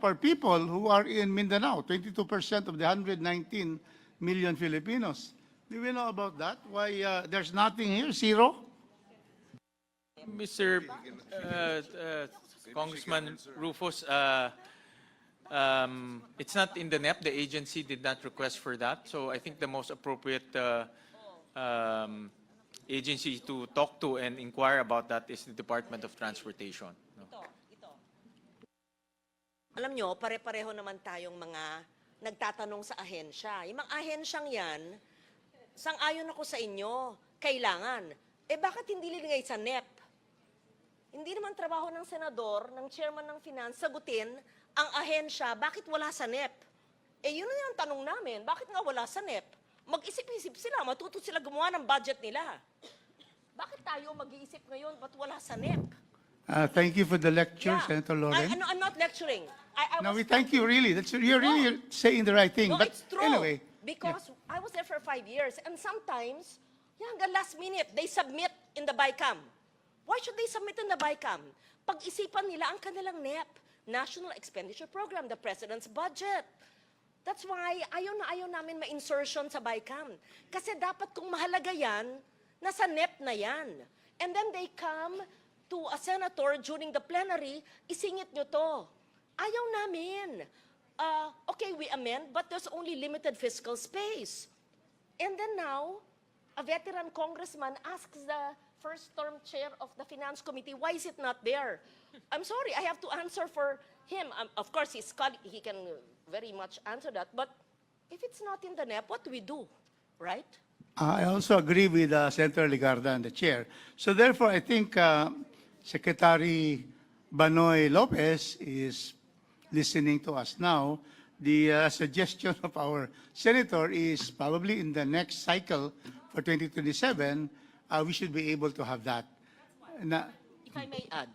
our people who are in Mindanao, 22% of the 119 million Filipinos. Do we know about that? Why there's nothing here, zero? Mr. Congressman Rufus, it's not in the NEP. The agency did not request for that. So I think the most appropriate agency to talk to and inquire about that is the Department of Transportation. No? Ito. Alam nyo, pare-pareho naman tayong mga nagtatanong sa ahensya. Yung mga ahensyang yan, sang-ayon ako sa inyo, kailangan. Eh bakit hindi linigay sa NEP? Hindi naman trabaho ng senador, ng chairman ng finance, sagutin ang ahensya, bakit wala sa NEP? Eh yun na yung tanong namin, bakit nga wala sa NEP? Mag-isip-isip sila, matuto sila gumawa ng budget nila. Bakit tayo mag-iisip ngayon, ba't wala sa NEP? Thank you for the lecture, Senator Loren. I'm not lecturing. No, we thank you really. You're really saying the right thing. No, But it's true. anyway, Because I was there for 5 years, and sometimes, hanggang last minute, they submit in the BICAM. Why should they submit in the BICAM? Pag-isipan nila ang kanilang NEP, National Expenditure Program, the President's Budget. That's why ayaw na ayaw namin ma-insertion sa BICAM. Kasi dapat kung mahalaga yan, nasa NEP na yan. And then they come to a senator during the plenary, isingit nyo to. Ayaw namin. Okay, we amend, but there's only limited fiscal space. And then now, a veteran congressman asks the first-term chair of the Finance Committee, why is it not there? I'm sorry, I have to answer for him. Of course, he can very much answer that, but if it's not in the NEP, what do we do, right? I also agree with Senator Ligarda and the chair. So therefore, I think Secretary Banoy Lopez is listening to us now. The suggestion of our senator is probably in the next cycle for 2027, we should be able to have that. If I may add,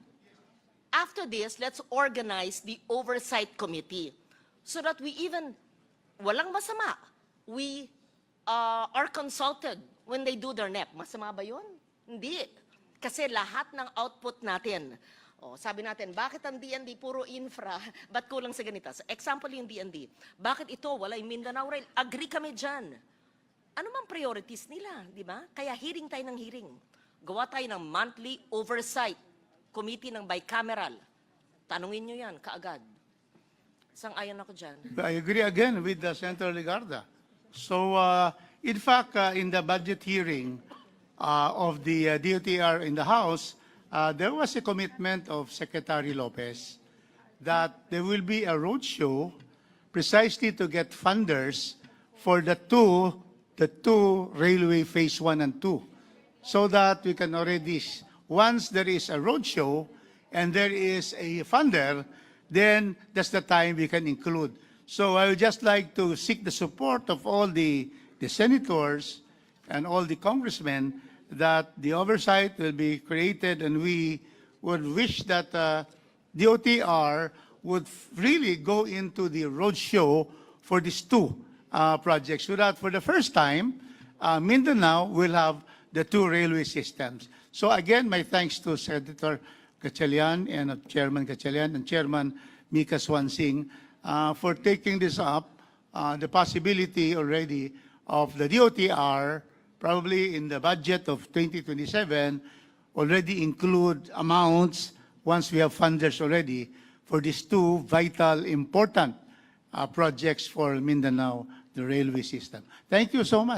after this, let's organize the oversight committee so that we even, walang masama, we are consulted when they do their NEP. Masama ba yun? Hindi. Kasi lahat ng output natin, sabi natin, bakit ang DND puro infra, ba't kulang sa ganito? So, example yung DND, bakit ito, wala yung Mindanao Rail? Agree kami dyan. Ano mang priorities nila, di ba? Kaya hearing tayo ng hearing. Gawa tayo ng monthly oversight committee ng bicameral. Tanungin nyo yan, kaagad. Sang-ayon ako dyan. I agree again with Senator Ligarda. So, in fact, in the budget hearing of the DOTR in the House, there was a commitment of Secretary Lopez that there will be a roadshow precisely to get funders for the two railway phase 1 and 2, so that we can already, once there is a roadshow and there is a funder, then that's the time we can include. So I would just like to seek the support of all the senators and all the congressmen that the oversight will be created, and we would wish that DOTR would really go into the roadshow for these two projects, so that for the first time, Mindanao will have the two railway systems. So again, my thanks to Senator Gatchalian and Chairman Gatchalian and Chairman Mika Swansing for taking this up, the possibility already of the DOTR, probably in the budget of 2027, already include amounts, once we have funders already, for these two vital, important projects for Mindanao, the railway system. Thank you so much.